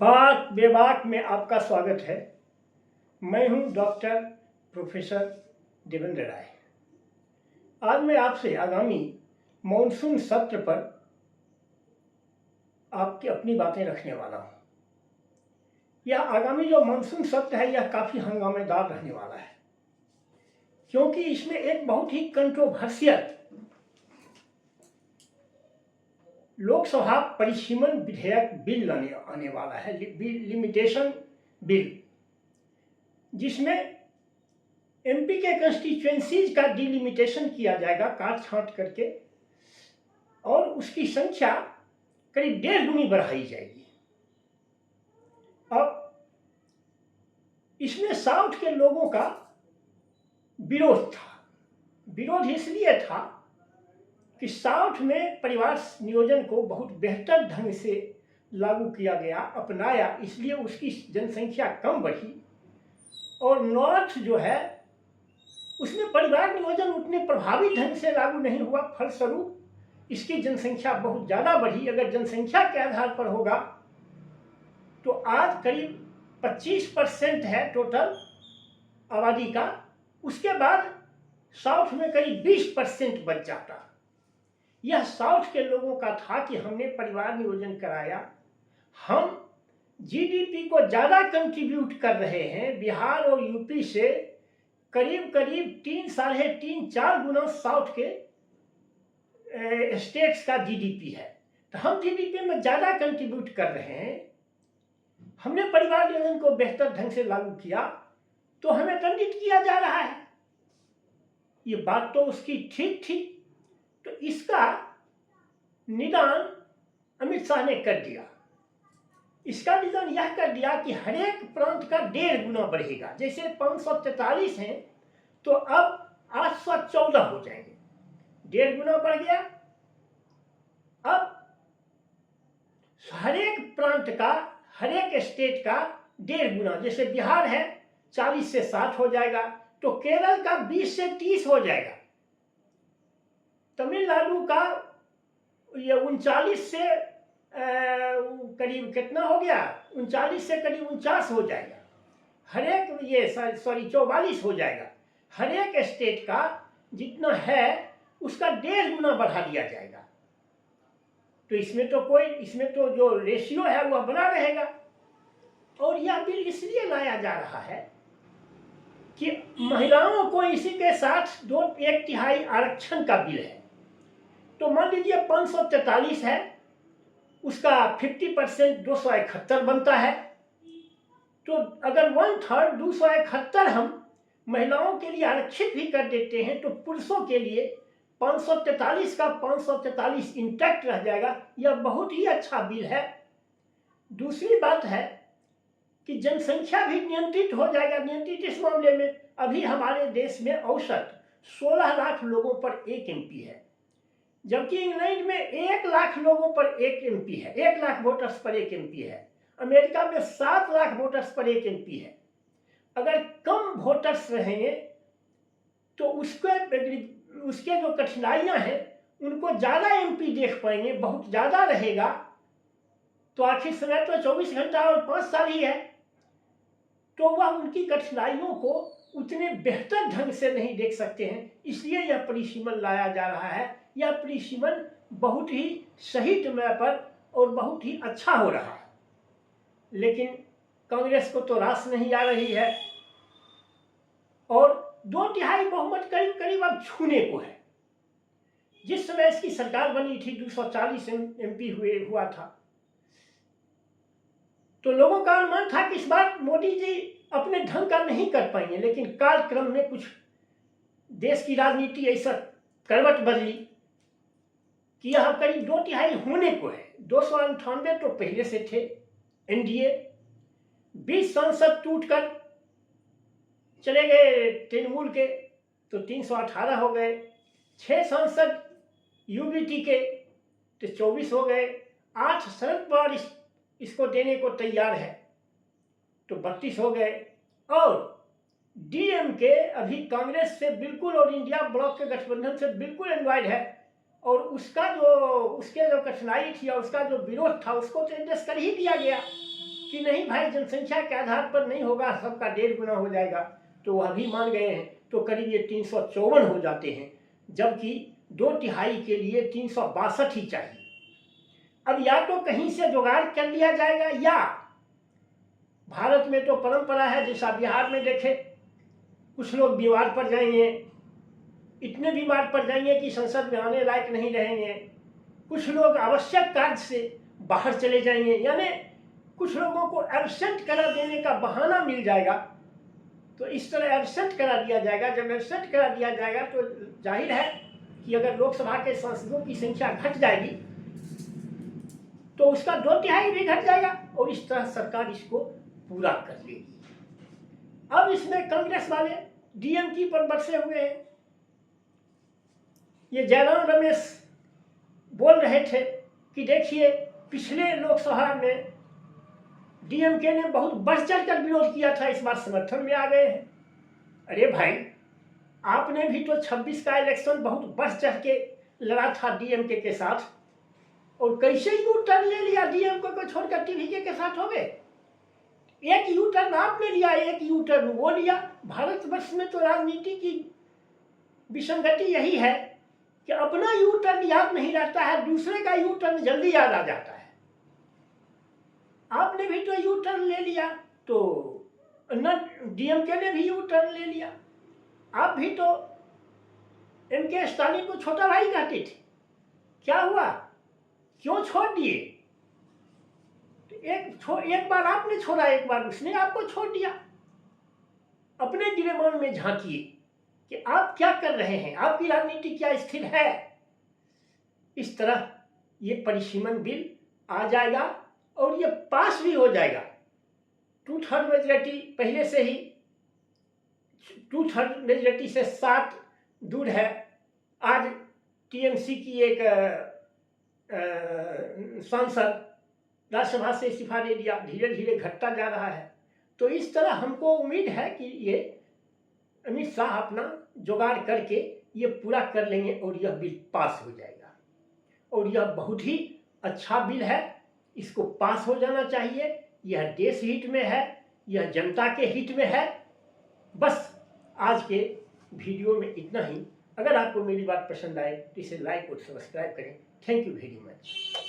बात बेबाक में आपका स्वागत है। मैं हूं डॉक्टर प्रोफेसर देवेंद्र राय। आज मैं आपसे आगामी मॉनसून सत्र पर आपकी अपनी बातें रखने वाला हूं। यह आगामी जो मॉनसून सत्र है यह काफ़ी हंगामेदार रहने वाला है, क्योंकि इसमें एक बहुत ही कंट्रोवर्शियल लोकसभा परिसीमन विधेयक बिल आने वाला है, लिमिटेशन बिल, जिसमें एमपी के कंस्टिट्यूएंसीज का डिलिमिटेशन किया जाएगा काट छांट करके, और उसकी संख्या करीब 1.5 गुनी बढ़ाई जाएगी। अब इसमें साउथ के लोगों का विरोध था। विरोध इसलिए था कि साउथ में परिवार नियोजन को बहुत बेहतर ढंग से लागू किया गया, अपनाया, इसलिए उसकी जनसंख्या कम बढ़ी। और नॉर्थ जो है उसमें परिवार नियोजन उतने प्रभावी ढंग से लागू नहीं हुआ, फलस्वरूप इसकी जनसंख्या बहुत ज़्यादा बढ़ी। अगर जनसंख्या के आधार पर होगा तो आज करीब 25% है टोटल आबादी का, उसके बाद साउथ में करीब 20% बच जाता। यह साउथ के लोगों का था कि हमने परिवार नियोजन कराया, हम जीडीपी को ज़्यादा कंट्रीब्यूट कर रहे हैं बिहार और यूपी से, करीब 3 साढ़े 4 गुना साउथ के स्टेट्स का जीडीपी है, तो हम जीडीपी में ज़्यादा कंट्रीब्यूट कर रहे हैं। हमने परिवार नियोजन को बेहतर ढंग से लागू किया तो हमें दंडित किया जा रहा है। ये बात तो उसकी ठीक थी, तो इसका निदान अमित शाह ने कर दिया। इसका निदान यह कर दिया कि हर एक प्रांत का 1.5 गुना बढ़ेगा। जैसे 543 हैं तो अब 814 हो जाएंगे, 1.5 गुना बढ़ गया। अब हर एक प्रांत का, हर एक स्टेट का 1.5 गुना, जैसे बिहार है 40 से 60 हो जाएगा, तो केरल का 20 से 30 हो जाएगा, तमिलनाडु का ये 39 से करीब कितना हो गया, 39 से करीब 49 हो जाएगा। हर एक ये 44 हो जाएगा। हर एक स्टेट का जितना है उसका 1.5 गुना बढ़ा दिया जाएगा। तो इसमें तो जो रेशियो है वह बना रहेगा। और यह बिल इसलिए लाया जा रहा है कि महिलाओं को इसी के साथ 1/3 आरक्षण का बिल है। तो मान लीजिए 543 है, उसका 50% 271 बनता है, तो अगर 1/3 271 हम महिलाओं के लिए आरक्षित भी कर देते हैं तो पुरुषों के लिए 543 का 543 इंटैक्ट रह जाएगा। यह बहुत ही अच्छा बिल है। दूसरी बात है कि जनसंख्या भी नियंत्रित हो जाएगा। नियंत्रित इस मामले में अभी हमारे देश में औसत 16 लाख लोगों पर 1 एमपी है, जबकि इंग्लैंड में 1 लाख लोगों पर 1 एमपी है, 1 लाख वोटर्स पर 1 एमपी है। अमेरिका में 7 लाख वोटर्स पर 1 एमपी है। अगर कम वोटर्स रहेंगे तो उसके जो कठिनाइयां हैं उनको ज़्यादा एमपी देख पाएंगे। बहुत ज़्यादा रहेगा तो आखिर समय तो 24 घंटा और 5 साल ही है, तो वह उनकी कठिनाइयों को उतने बेहतर ढंग से नहीं देख सकते हैं। इसलिए यह परिसीमन लाया जा रहा है। यह परिसीमन बहुत ही सही समय पर और बहुत ही अच्छा हो रहा है, लेकिन कांग्रेस को तो रास नहीं आ रही है और 2/3 बहुमत करीब अब छूने को है। जिस समय इसकी सरकार बनी थी 240 एमपी हुआ था, तो लोगों का अनुमान था कि इस बार मोदी जी अपने ढंग का नहीं कर पाएंगे, लेकिन कालक्रम में कुछ देश की राजनीति ऐसा करवट बदली कि यह करीब 2/3 होने को है। 298 तो पहले से थे एनडीए, 20 सांसद टूटकर चले गए तृणमूल के तो 318 हो गए, 6 सांसद यूबीटी के तो 24 हो गए, 8 शरद पवार इसको देने को तैयार है तो 32 हो गए, और डीएमके अभी कांग्रेस से बिल्कुल और इंडिया ब्लॉक के गठबंधन से बिल्कुल एनवाइड है, और उसके जो कठिनाई थी और उसका जो विरोध था उसको तो एडजस्ट कर ही दिया गया कि नहीं भाई जनसंख्या के आधार पर नहीं होगा, सबका 1.5 गुना हो जाएगा, तो वह भी मान गए हैं। तो करीब ये 354 हो जाते हैं, जबकि 2/3 के लिए 362 ही चाहिए। अब या तो कहीं से जुगाड़ कर लिया जाएगा, या भारत में तो परंपरा है, जैसा बिहार में देखे, कुछ लोग बीमार पड़ जाएंगे, इतने बीमार पड़ जाएंगे कि संसद में आने लायक नहीं रहेंगे, कुछ लोग आवश्यक कार्य से बाहर चले जाएंगे, यानी कुछ लोगों को एब्सेंट करा देने का बहाना मिल जाएगा। तो इस तरह एब्सेंट करा दिया जाएगा। जब एब्सेंट करा दिया जाएगा तो जाहिर है कि अगर लोकसभा के सांसदों की संख्या घट जाएगी तो उसका 2/3 भी घट जाएगा, और इस तरह सरकार इसको पूरा कर लेगी। अब इसमें कांग्रेस वाले डीएमके पर बरसे हुए हैं। ये जयराम रमेश बोल रहे थे कि देखिए पिछले लोकसभा में डीएमके ने बहुत बढ़ चढ़ कर विरोध किया था, इस बार समर्थन में आ गए हैं। अरे भाई, आपने भी तो 26 का इलेक्शन बहुत बढ़ चढ़ के लड़ा था डीएमके के साथ, और कैसे यू टर्न ले लिया डीएमके को छोड़कर टीवीके के साथ हो गए। एक यू टर्न आपने लिया, एक यू टर्न वो लिया। भारतवर्ष में तो राजनीति की विसंगति यही है कि अपना यू टर्न याद नहीं रहता है, दूसरे का यू टर्न जल्दी याद आ जाता है। आपने भी तो यू टर्न ले लिया, तो न डीएमके ने भी यू टर्न ले लिया। आप भी तो एमके स्टालिन को छोटा भाई कहते थे, क्या हुआ, क्यों छोड़ दिए? एक बार आपने छोड़ा, एक बार उसने आपको छोड़ दिया। अपने गिरेबान में झांकिए कि आप क्या कर रहे हैं, आपकी राजनीति क्या स्थिर है। इस तरह ये परिसीमन बिल आ जाएगा और ये पास भी हो जाएगा। 2/3 मेजॉरिटी पहले से ही 2/3 मेजॉरिटी से 7 दूर है। आज टीएमसी की एक सांसद राज्यसभा से इस्तीफा दे दिया, धीरे धीरे घटता जा रहा है। तो इस तरह हमको उम्मीद है कि ये अमित शाह अपना जुगाड़ करके ये पूरा कर लेंगे और यह बिल पास हो जाएगा। और यह बहुत ही अच्छा बिल है, इसको पास हो जाना चाहिए। यह देश हित में है, यह जनता के हित में है। बस आज के वीडियो में इतना ही। अगर आपको मेरी बात पसंद आए तो इसे लाइक और सब्सक्राइब करें। Thank you very much.